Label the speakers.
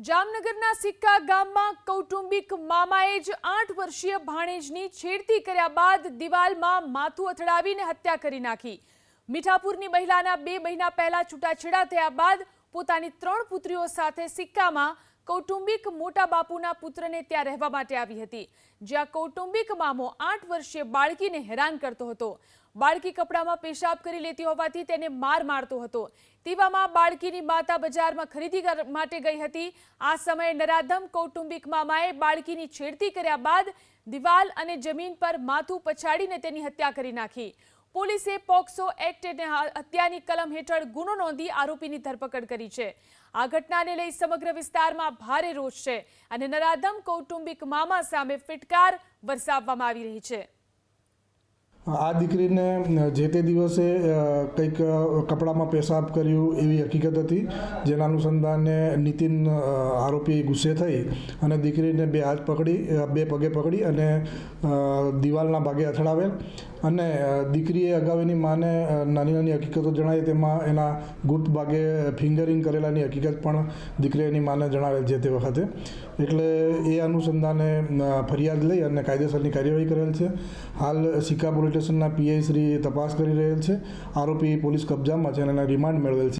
Speaker 1: જામનગરના સિક્કા ગામમાં કૌટુંબિક મામાએ જ 8 વર્ષીય ભાણેજની છેડતી કર્યા બાદ દિવાલમાં માથું અથડાવીને હત્યા કરી નાખી। મીઠાપુરની મહિલાના 2 મહિના પહેલા છૂટાછેડા થયા બાદ પોતાની 3 પુત્રીઓ સાથે સિક્કામાં કૌટુંબિક મોટા બાપુના પુત્રને ત્યાં રહેવા માટે આવી હતી, જ્યાં કૌટુંબિક મામો 8 વર્ષીય બાળકીને હેરાન કરતો હતો। બાળકી કપડામાં પેશાબ કરી લેતી હોવાથી તેને માર મારતો હતો। તેવામાં બાળકીની માતા બજારમાં ખરીદી માટે ગઈ હતી। આ સમયે નરાધમ કૌટુંબિક મામાએ બાળકીની છેડતી કર્યા બાદ દિવાલ અને જમીન પર માથું પછાડીને તેની હત્યા કરી નાખી। પોલીસે પોક્સો એક્ટ અને હત્યાની કલમ હેઠળ ગુનો નોંધી આરોપીની ધરપકડ કરી છે। આ ઘટનાને લઈ સમગ્ર વિસ્તારમાં ભારે રોષ છે અને નરાધમ કૌટુંબિક મામા સામે ફટકાર વરસાવવામાં આવી રહી છે।
Speaker 2: આ દીકરીને જે તે દિવસે કંઈક કપડામાં પેશાબ કર્યું એવી હકીકત હતી, જેના અનુસંધાને નીતિન આરોપી ગુસ્સે થઈ અને દીકરીને 2 હાથ પકડી 2 પગે પકડી અને દિવાલના ભાગે અથડાવેલ અને દીકરીએ અગાઉ એની માને નાની નાની હકીકતો જણાવી, તેમાં એના ગુપ્ત ભાગે ફિંગરિંગ કરેલાની હકીકત પણ દીકરીએ એની માને જણાવેલ જે તે વખતે। એટલે એ અનુસંધાને ફરિયાદ લઈ અને કાયદેસરની કાર્યવાહી કરેલ છે। હાલ સિક્કા પોલીસ સ્ટેશનના પીઆઈ શ્રી તપાસ કરી રહેલ છે। આરોપી પોલીસ કબજામાં છે અને એના રિમાન્ડ મેળવેલ છે।